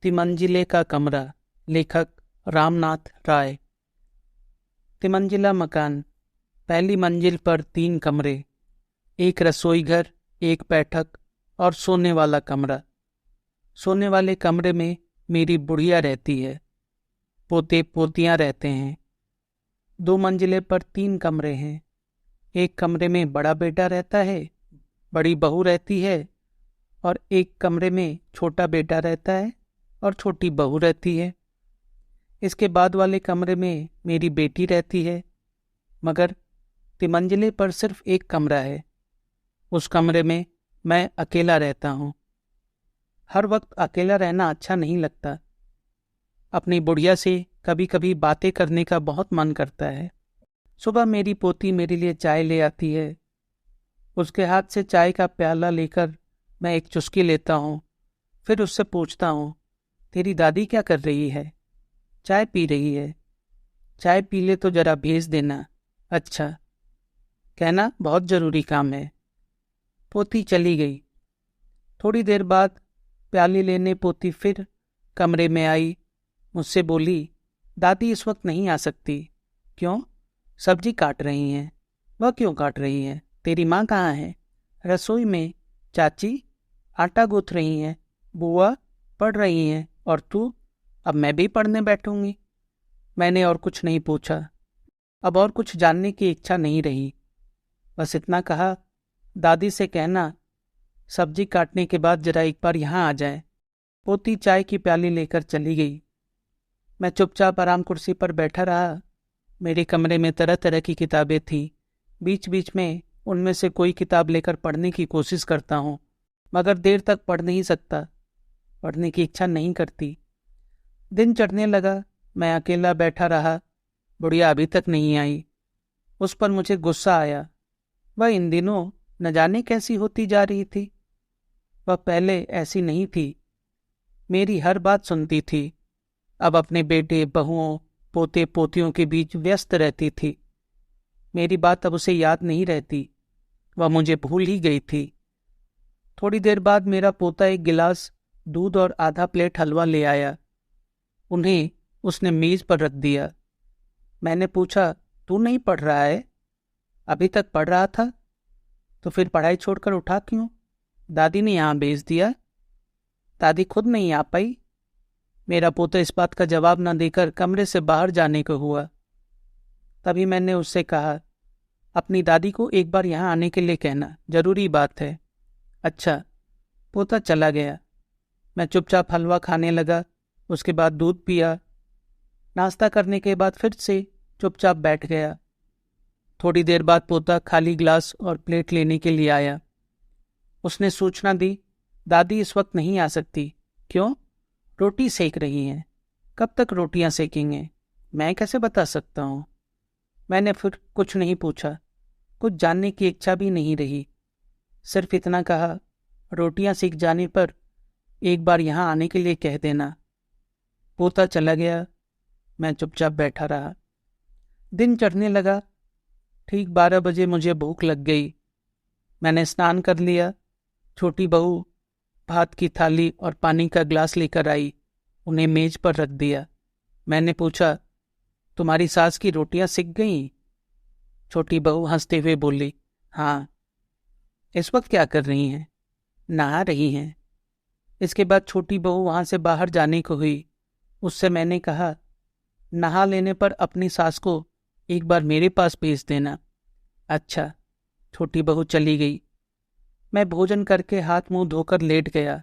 तिमंजिले का कमरा। लेखक रामनाथ राय। तिमंजिला मकान। पहली मंजिल पर 3 कमरे, एक रसोई घर, एक बैठक और सोने वाला कमरा। सोने वाले कमरे में मेरी बुढ़िया रहती है, पोते पोतियां रहते हैं। 2 मंजिले पर 3 कमरे हैं। एक कमरे में बड़ा बेटा रहता है, बड़ी बहू रहती है, और एक कमरे में छोटा बेटा रहता है और छोटी बहू रहती है। इसके बाद वाले कमरे में मेरी बेटी रहती है, मगर तिमंजिले पर सिर्फ एक कमरा है। उस कमरे में मैं अकेला रहता हूँ। हर वक्त अकेला रहना अच्छा नहीं लगता। अपनी बुढ़िया से कभी कभी बातें करने का बहुत मन करता है। सुबह मेरी पोती मेरे लिए चाय ले आती है। उसके हाथ से चाय का प्याला लेकर मैं एक चुस्की लेता हूँ। फिर उससे पूछता हूँ, तेरी दादी क्या कर रही है? चाय पी रही है। चाय पी ले तो जरा भेज देना। अच्छा, कहना बहुत जरूरी काम है। पोती चली गई। थोड़ी देर बाद प्याली लेने पोती फिर कमरे में आई। मुझसे बोली, दादी इस वक्त नहीं आ सकती। क्यों? सब्जी काट रही हैं। वह क्यों काट रही है? तेरी माँ कहाँ है? रसोई में। चाची आटा गूंथ रही हैं। बुआ पढ़ रही हैं। और तू? अब मैं भी पढ़ने बैठूंगी। मैंने और कुछ नहीं पूछा। अब और कुछ जानने की इच्छा नहीं रही। बस इतना कहा, दादी से कहना सब्जी काटने के बाद जरा एक बार यहाँ आ जाए। पोती चाय की प्याली लेकर चली गई। मैं चुपचाप आराम कुर्सी पर बैठा रहा। मेरे कमरे में तरह तरह की किताबें थी। बीच बीच में उनमें से कोई किताब लेकर पढ़ने की कोशिश करता हूँ, मगर देर तक पढ़ नहीं सकता। पढ़ने की इच्छा नहीं करती। दिन चढ़ने लगा। मैं अकेला बैठा रहा। बुढ़िया अभी तक नहीं आई। उस पर मुझे गुस्सा आया। वह इन दिनों न जाने कैसी होती जा रही थी। वह पहले ऐसी नहीं थी। मेरी हर बात सुनती थी। अब अपने बेटे बहुओं पोते पोतियों के बीच व्यस्त रहती थी। मेरी बात अब उसे याद नहीं रहती। वह मुझे भूल ही गई थी। थोड़ी देर बाद मेरा पोता एक गिलास दूध और आधा प्लेट हलवा ले आया। उन्हें उसने मेज पर रख दिया। मैंने पूछा, तू नहीं पढ़ रहा है? अभी तक पढ़ रहा था। तो फिर पढ़ाई छोड़कर उठा क्यों? दादी ने यहाँ भेज दिया। दादी खुद नहीं आ पाई। मेरा पोता इस बात का जवाब न देकर कमरे से बाहर जाने को हुआ। तभी मैंने उससे कहा, अपनी दादी को एक बार यहाँ आने के लिए कहना, जरूरी बात है। अच्छा। पोता चला गया। मैं चुपचाप हलवा खाने लगा। उसके बाद दूध पिया। नाश्ता करने के बाद फिर से चुपचाप बैठ गया। थोड़ी देर बाद पोता खाली ग्लास और प्लेट लेने के लिए आया। उसने सूचना दी, दादी इस वक्त नहीं आ सकती। क्यों? रोटी सेक रही हैं। कब तक रोटियां सेकेंगे? मैं कैसे बता सकता हूँ? मैंने फिर कुछ नहीं पूछा। कुछ जानने की इच्छा भी नहीं रही। सिर्फ इतना कहा, रोटियां सेक जाने पर एक बार यहाँ आने के लिए कह देना। पोता चला गया। मैं चुपचाप बैठा रहा। दिन चढ़ने लगा। ठीक 12 बजे मुझे भूख लग गई। मैंने स्नान कर लिया। छोटी बहू भात की थाली और पानी का ग्लास लेकर आई। उन्हें मेज पर रख दिया। मैंने पूछा, तुम्हारी सास की रोटियां सिक गईं? छोटी बहू हंसते हुए बोली, हाँ। इस वक्त क्या कर रही हैं? नहा रही हैं। इसके बाद छोटी बहू वहां से बाहर जाने को हुई। उससे मैंने कहा, नहा लेने पर अपनी सास को एक बार मेरे पास भेज देना। अच्छा। छोटी बहू चली गई। मैं भोजन करके हाथ मुंह धोकर लेट गया।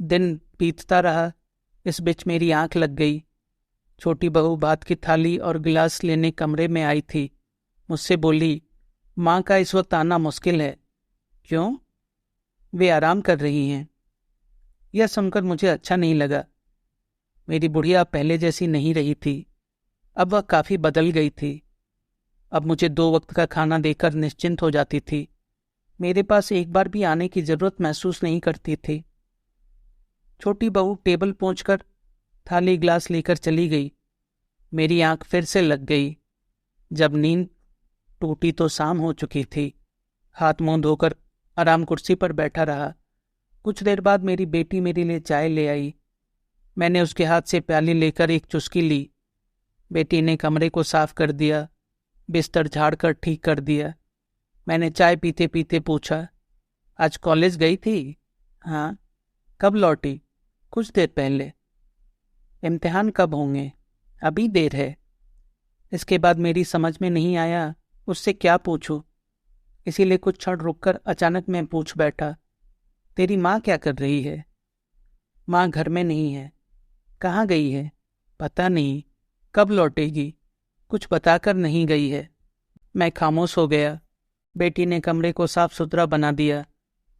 दिन बीतता रहा। इस बीच मेरी आंख लग गई। छोटी बहू भात की थाली और गिलास लेने कमरे में आई थी। मुझसे बोली, माँ का इस वक्त आना मुश्किल है। क्यों? वे आराम कर रही हैं। यह सुनकर मुझे अच्छा नहीं लगा। मेरी बुढ़िया पहले जैसी नहीं रही थी। अब वह काफी बदल गई थी। अब मुझे 2 वक्त का खाना देकर निश्चिंत हो जाती थी। मेरे पास एक बार भी आने की जरूरत महसूस नहीं करती थी। छोटी बहू टेबल पहुंचकर थाली ग्लास लेकर चली गई। मेरी आंख फिर से लग गई। जब नींद टूटी तो शाम हो चुकी थी। हाथ मुंह धोकर आराम कुर्सी पर बैठा रहा। कुछ देर बाद मेरी बेटी मेरे लिए चाय ले आई। मैंने उसके हाथ से प्याली लेकर एक चुस्की ली। बेटी ने कमरे को साफ कर दिया, बिस्तर झाड़कर ठीक कर दिया। मैंने चाय पीते पीते पूछा, आज कॉलेज गई थी? हाँ। कब लौटी? कुछ देर पहले। इम्तिहान कब होंगे? अभी देर है। इसके बाद मेरी समझ में नहीं आया उससे क्या पूछूं, इसीलिए कुछ क्षण रुककर अचानक मैं पूछ बैठा, तेरी माँ क्या कर रही है? माँ घर में नहीं है। कहाँ गई है? पता नहीं। कब लौटेगी? कुछ बताकर नहीं गई है। मैं खामोश हो गया। बेटी ने कमरे को साफ सुथरा बना दिया।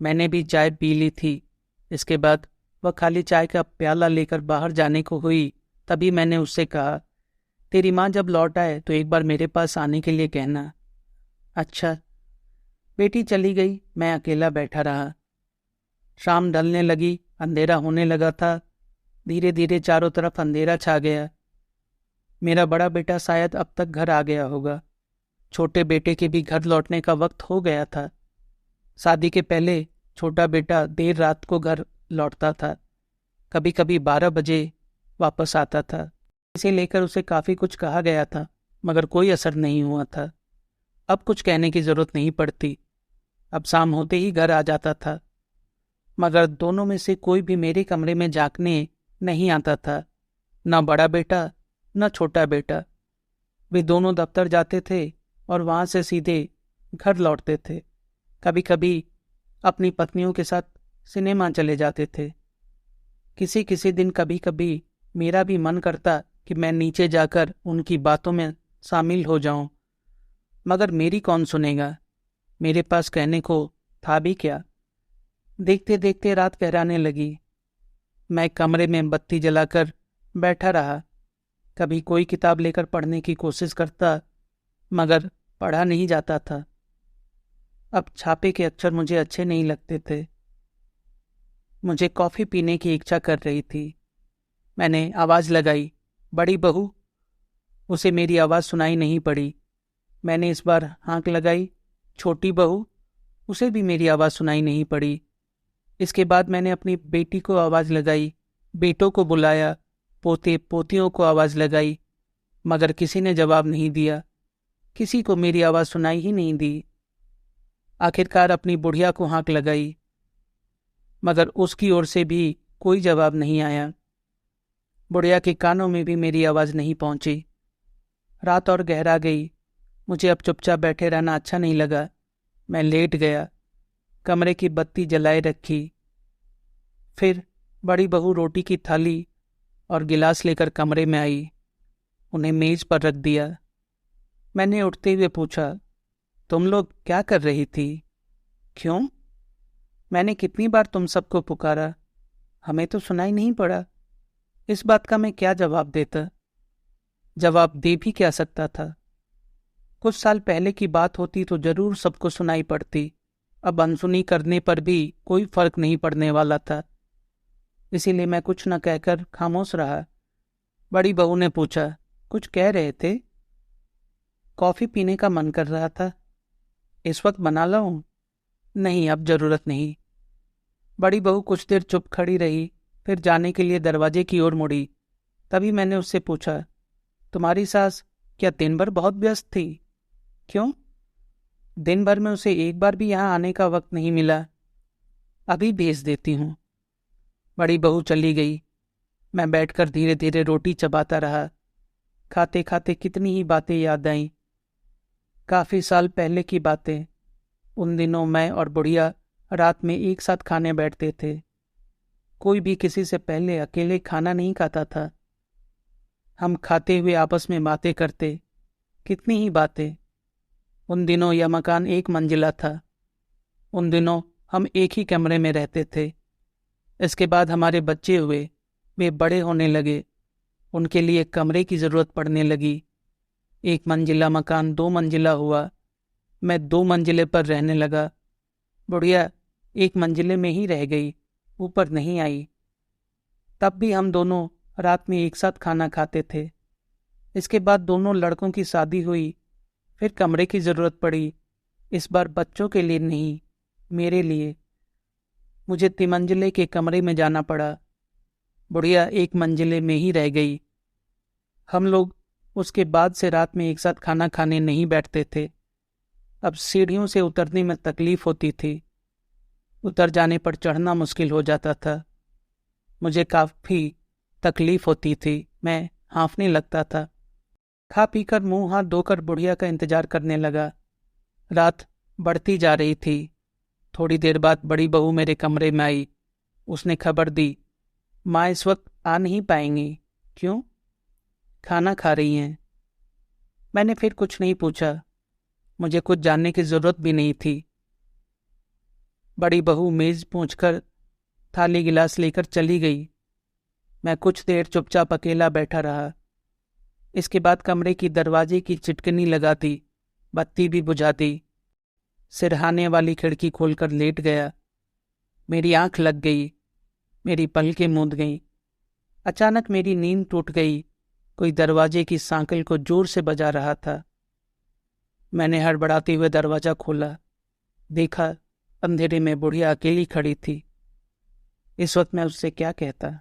मैंने भी चाय पी ली थी। इसके बाद वह खाली चाय का प्याला लेकर बाहर जाने को हुई, तभी मैंने उससे कहा, तेरी माँ जब लौट आए तो एक बार मेरे पास आने के लिए कहना। अच्छा। बेटी चली गई, मैं अकेला बैठा रहा। शाम ढलने लगी, अंधेरा होने लगा था। धीरे धीरे चारों तरफ अंधेरा छा गया। मेरा बड़ा बेटा शायद अब तक घर आ गया होगा। छोटे बेटे के भी घर लौटने का वक्त हो गया था। शादी के पहले छोटा बेटा देर रात को घर लौटता था, कभी कभी 12 बजे वापस आता था। इसे लेकर उसे काफ़ी कुछ कहा गया था, मगर कोई असर नहीं हुआ था। अब कुछ कहने की जरूरत नहीं पड़ती। अब शाम होते ही घर आ जाता था, मगर दोनों में से कोई भी मेरे कमरे में झांकने नहीं आता था, न बड़ा बेटा न छोटा बेटा। वे दोनों दफ्तर जाते थे और वहां से सीधे घर लौटते थे। कभी कभी अपनी पत्नियों के साथ सिनेमा चले जाते थे। किसी किसी दिन कभी कभी मेरा भी मन करता कि मैं नीचे जाकर उनकी बातों में शामिल हो जाऊं, मगर मेरी कौन सुनेगा? मेरे पास कहने को था भी क्या? देखते देखते रात गहराने लगी। मैं कमरे में बत्ती जलाकर बैठा रहा। कभी कोई किताब लेकर पढ़ने की कोशिश करता, मगर पढ़ा नहीं जाता था। अब छापे के अक्षर मुझे अच्छे नहीं लगते थे। मुझे कॉफ़ी पीने की इच्छा कर रही थी। मैंने आवाज़ लगाई, बड़ी बहू। उसे मेरी आवाज़ सुनाई नहीं पड़ी। मैंने इस बार हाँक लगाई, छोटी बहू। उसे भी मेरी आवाज़ सुनाई नहीं पड़ी। इसके बाद मैंने अपनी बेटी को आवाज़ लगाई, बेटों को बुलाया, पोते पोतियों को आवाज़ लगाई, मगर किसी ने जवाब नहीं दिया। किसी को मेरी आवाज़ सुनाई ही नहीं दी। आखिरकार अपनी बुढ़िया को हाँक लगाई, मगर उसकी ओर से भी कोई जवाब नहीं आया। बुढ़िया के कानों में भी मेरी आवाज़ नहीं पहुंची। रात और गहरा गई। मुझे अब चुपचाप बैठे रहना अच्छा नहीं लगा। मैं लेट गया, कमरे की बत्ती जलाए रखी। फिर बड़ी बहू रोटी की थाली और गिलास लेकर कमरे में आई, उन्हें मेज पर रख दिया। मैंने उठते हुए पूछा, तुम लोग क्या कर रही थी? क्यों? मैंने कितनी बार तुम सबको पुकारा, हमें तो सुनाई नहीं पड़ा। इस बात का मैं क्या जवाब देता? जवाब दे भी क्या सकता था? कुछ साल पहले की बात होती तो जरूर सबको सुनाई पड़ती। अब अनसुनी करने पर भी कोई फर्क नहीं पड़ने वाला था। इसीलिए मैं कुछ न कहकर खामोश रहा। बड़ी बहू ने पूछा, कुछ कह रहे थे? कॉफ़ी पीने का मन कर रहा था। इस वक्त बना लाऊं? नहीं, अब जरूरत नहीं। बड़ी बहू कुछ देर चुप खड़ी रही, फिर जाने के लिए दरवाजे की ओर मुड़ी। तभी मैंने उससे पूछा, तुम्हारी सास क्या दिन भर बहुत व्यस्त थी? क्यों? दिन भर में उसे एक बार भी यहाँ आने का वक्त नहीं मिला। अभी भेज देती हूँ। बड़ी बहू चली गई। मैं बैठकर धीरे धीरे रोटी चबाता रहा। खाते खाते कितनी ही बातें याद आईं। काफी साल पहले की बातें। उन दिनों मैं और बुढ़िया रात में एक साथ खाने बैठते थे। कोई भी किसी से पहले अकेले खाना नहीं खाता था। हम खाते हुए आपस में बातें करते, कितनी ही बातें। उन दिनों यह मकान 1 मंजिला था। उन दिनों हम एक ही कमरे में रहते थे। इसके बाद हमारे बच्चे हुए, वे बड़े होने लगे। उनके लिए कमरे की ज़रूरत पड़ने लगी। 1 मंजिला मकान 2 मंजिला हुआ। मैं 2 मंजिले पर रहने लगा। बुढ़िया 1 मंजिले में ही रह गई, ऊपर नहीं आई। तब भी हम दोनों रात में एक साथ खाना खाते थे। इसके बाद दोनों लड़कों की शादी हुई। फिर कमरे की ज़रूरत पड़ी। इस बार बच्चों के लिए नहीं, मेरे लिए। मुझे तिमंजिले के कमरे में जाना पड़ा। बुढ़िया एक मंजिले में ही रह गई। हम लोग उसके बाद से रात में एक साथ खाना खाने नहीं बैठते थे। अब सीढ़ियों से उतरने में तकलीफ होती थी, उतर जाने पर चढ़ना मुश्किल हो जाता था। मुझे काफ़ी तकलीफ होती थी, मैं हाँफने लगता था। खा पीकर मुंह हाथ धोकर बुढ़िया का इंतजार करने लगा। रात बढ़ती जा रही थी। थोड़ी देर बाद बड़ी बहू मेरे कमरे में आई। उसने खबर दी, माँ इस वक्त आ नहीं पाएंगी। क्यों? खाना खा रही हैं। मैंने फिर कुछ नहीं पूछा, मुझे कुछ जानने की जरूरत भी नहीं थी। बड़ी बहू मेज पहुंचकर थाली गिलास लेकर चली गई। मैं कुछ देर चुपचाप अकेला बैठा रहा। इसके बाद कमरे की दरवाजे की चिटकनी लगा दी, बत्ती भी बुझा दी। सिरहाने वाली खिड़की खोलकर लेट गया। मेरी आंख लग गई, मेरी पलकें मूंद गईं। अचानक मेरी नींद टूट गई। कोई दरवाजे की सांकल को जोर से बजा रहा था। मैंने हड़बड़ाते हुए दरवाजा खोला। देखा, अंधेरे में बुढ़िया अकेली खड़ी थी। इस वक्त मैं उससे क्या कहता।